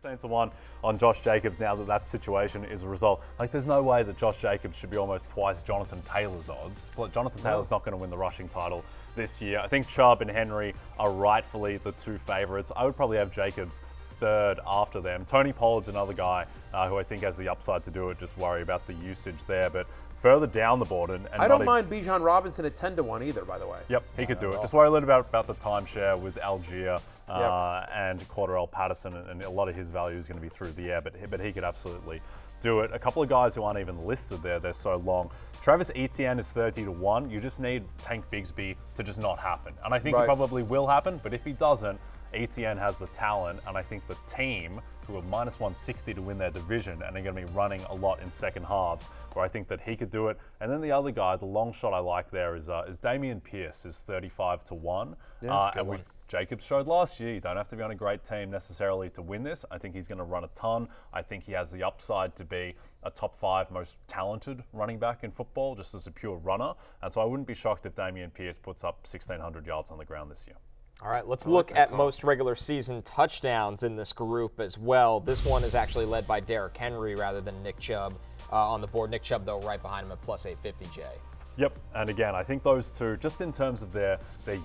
15-1 on Josh Jacobs now that situation is resolved. Like, there's no way that Josh Jacobs should be almost twice Jonathan Taylor's odds. But Jonathan Taylor's not going to win the rushing title this year. I think Chubb and Henry are rightfully the two favorites. I would probably have Jacobs third after them. Tony Pollard's another guy who I think has the upside to do it. Just worry about the usage there. But further down the board, and I don't mind Bijan Robinson at 10-1 either, by the way. Yep, he could do it. Just worry a little bit about the timeshare with Algier and Cordarrelle Patterson, and a lot of his value is going to be through the air, but he could absolutely do it. A couple of guys who aren't even listed there, they're so long. Travis Etienne is 30-1. You just need Tank Bigsby to just not happen. And I think it probably will happen, but if he doesn't, Etienne has the talent, and I think the team, who are minus 160 to win their division and are going to be running a lot in second halves, where I think that he could do it. And then the other guy, the long shot I like there is Dameon Pierce, is 35-1. And Jacobs showed last year, you don't have to be on a great team necessarily to win this. I think he's going to run a ton. I think he has the upside to be a top 5 most talented running back in football, just as a pure runner. And so I wouldn't be shocked if Dameon Pierce puts up 1,600 yards on the ground this year. All right, let's look at most regular season touchdowns in this group as well. This one is actually led by Derrick Henry rather than Nick Chubb on the board. Nick Chubb, though, right behind him at plus 850, Jay. Yep, and again, I think those two, just in terms of their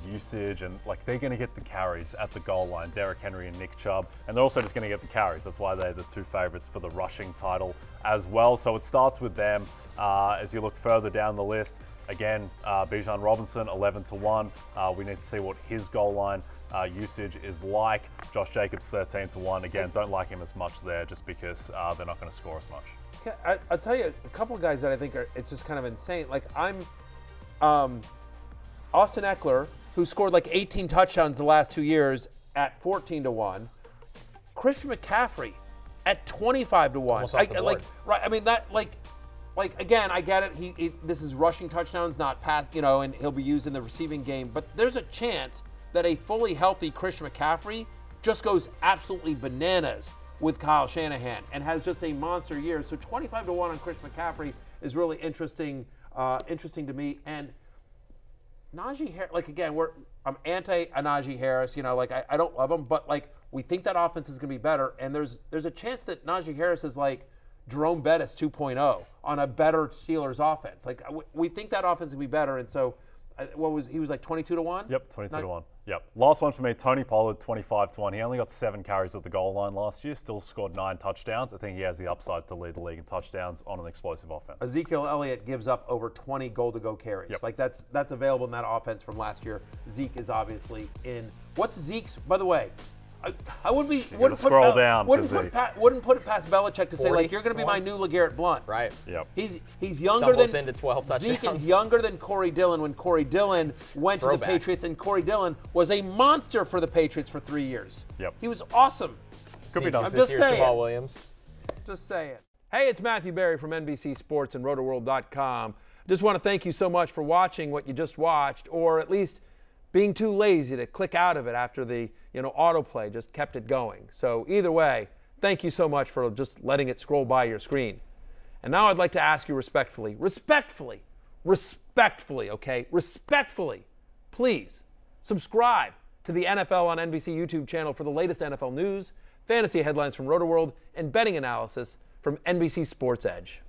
usage, and like they're going to get the carries at the goal line, Derrick Henry and Nick Chubb, and they're also just going to get the carries. That's why they're the two favorites for the rushing title as well. So it starts with them as you look further down the list. Again, Bijan Robinson, 11-1. We need to see what his goal line usage is like. Josh Jacobs, 13-1. Again, don't like him as much there just because they're not going to score as much. I'll tell you a couple of guys that I think it's just kind of insane. Like I'm Austin Eckler, who scored like 18 touchdowns the last 2 years at 14-1. Christian McCaffrey at 25-1. Almost off the board. I mean that again, I get it. This is rushing touchdowns, not pass. And he'll be used in the receiving game. But there's a chance that a fully healthy Christian McCaffrey just goes absolutely bananas with Kyle Shanahan and has just a monster year. So 25-1 on Chris McCaffrey is really interesting to me. And Najee Harris, I'm anti-Najee Harris. I don't love him, but we think that offense is going to be better. And there's a chance that Najee Harris is like Jerome Bettis 2.0 on a better Steelers offense. We think that offense will be better, and so he was like 22-1? Yep, 22-1. Yep. Last one for me, Tony Pollard, 25-1. He only got 7 carries at the goal line last year, still scored 9 touchdowns. I think he has the upside to lead the league in touchdowns on an explosive offense. Ezekiel Elliott gives up over 20 goal-to-go carries. Yep. That's available in that offense from last year. Zeke is obviously in. What's Zeke's, by the way? I wouldn't put it past Belichick to 40, say you're going to be my new LeGarrette Blount. Right. Yep. He's younger than into 12 touchdowns. Zeke is younger than Corey Dillon when Corey Dillon went to the Patriots, and Corey Dillon was a monster for the Patriots for 3 years. Yep. He was awesome. Could be done. I'm just saying. Jamal Williams. Just saying. Hey, it's Matthew Berry from NBC Sports and RotoWorld.com. Just want to thank you so much for watching what you just watched, or at least being too lazy to click out of it after the autoplay just kept it going. So either way, thank you so much for just letting it scroll by your screen. And now I'd like to ask you respectfully, please subscribe to the NFL on NBC YouTube channel for the latest NFL news, fantasy headlines from RotoWorld, and betting analysis from NBC Sports Edge.